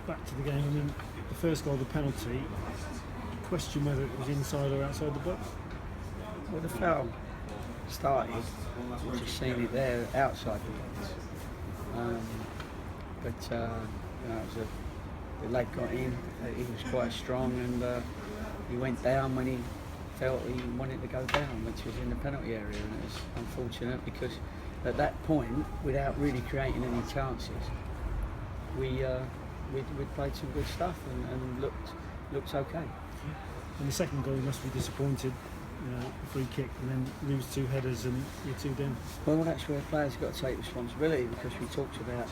back to the game. I mean, the first goal, the penalty. Question whether it was inside or outside the box. Well, the foul started. We just seen it there outside the box. But you know, the leg got in. He was quite strong, and he went down when he felt he wanted to go down, which was in the penalty area, and it was unfortunate because at that point, without really creating any chances, we played some good stuff and looked okay. And the second goal, you must be disappointed. Free kick and then lose 2 headers and you're 2 down. Well, that's where players have got to take responsibility, because we talked about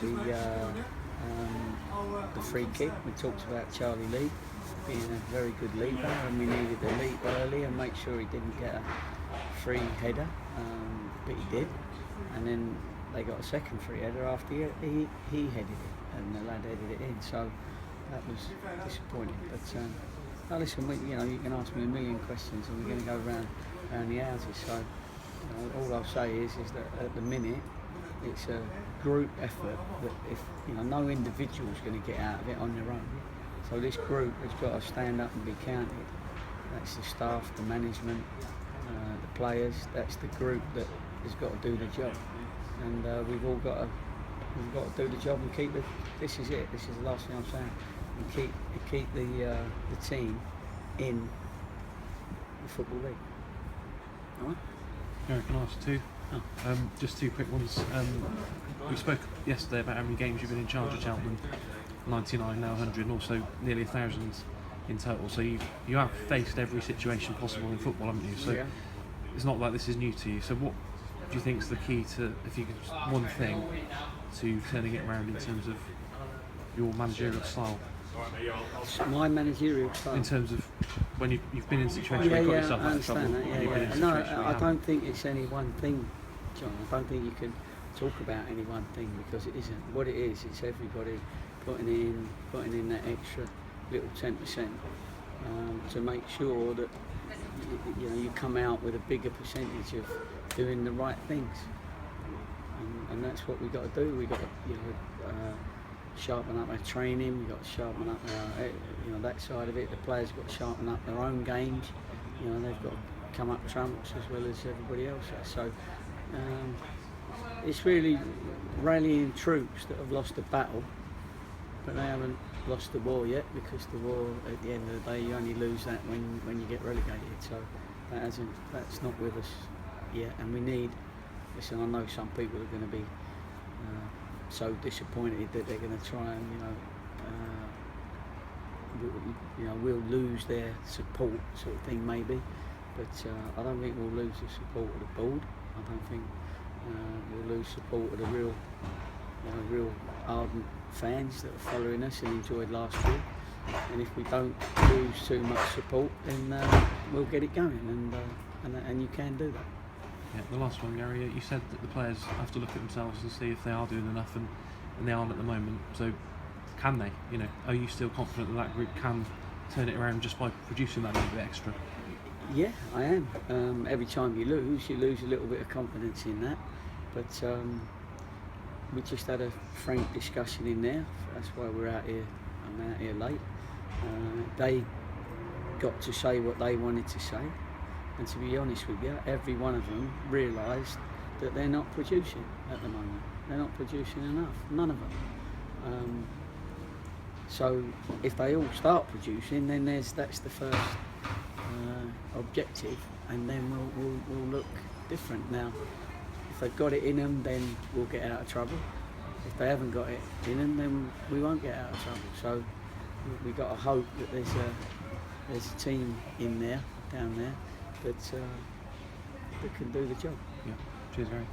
the free kick. We talked about Charlie Lee being a very good leaper, and we needed to leap early and make sure he didn't get a free header, but he did. And then they got a second free header after he headed it, and the lad headed it in. So that was disappointing. But now listen, you can ask me a million questions, and we're going to go round the houses. So all I'll say is that at the minute it's a group effort. That if no individual's going to get out of it on their own. So this group has got to stand up and be counted. That's the staff, the management, the players. That's the group that has got to do the job, and we've all got to do the job and keep it. This is it. This is the last thing I'm saying. And keep the team in the Football League. All right? Gary, can I ask two? Just 2 quick ones. We spoke yesterday about how many games you've been in charge of Cheltenham. 99, now 100, and also nearly 1,000 in total. So you have faced every situation possible in football, haven't you? So yeah. It's not like this is new to you. So what do you think is the key to, if you could, one thing to turning it around in terms of your managerial style? My managerial style. In terms of when you've been in situations where you've got yourself out of trouble. No, I don't think it's any one thing, John. I don't think you can talk about any one thing, because it isn't. What it is, it's everybody putting in that extra little 10% to make sure that you come out with a bigger percentage of doing the right things, and that's what we've got to do. We've got to sharpen up our training. We've got to sharpen up our, that side of it. The players have got to sharpen up their own games. They've got to come up trumps as well as everybody else has. So it's really rallying troops that have lost the battle, but they haven't lost the war yet, because the war, at the end of the day, you only lose that when you get relegated. So that's not with us yet, and we need. Listen, I know some people are going to be so disappointed that they're going to try and we'll lose their support, sort of thing, maybe. But I don't think we'll lose the support of the board. I don't think we'll lose support of the real ardent fans that are following us and enjoyed last year. And if we don't lose too much support, then we'll get it going, and you can do that. Yeah, the last one, Gary, you said that the players have to look at themselves and see if they are doing enough, and they aren't at the moment. So can they? Are you still confident that group can turn it around just by producing that little bit extra? Yeah, I am. Every time you lose a little bit of confidence in that. But we just had a frank discussion in there. That's why we're out here. I'm out here late. They got to say what they wanted to say. And to be honest with you, every one of them realised that they're not producing at the moment. They're not producing enough, none of them. So if they all start producing, then that's the first objective, and then we'll look different. Now, if they've got it in them, then we'll get out of trouble. If they haven't got it in them, then we won't get out of trouble. So we've got to hope that there's a team down there, that can do the job. Yeah. Cheers, Gary.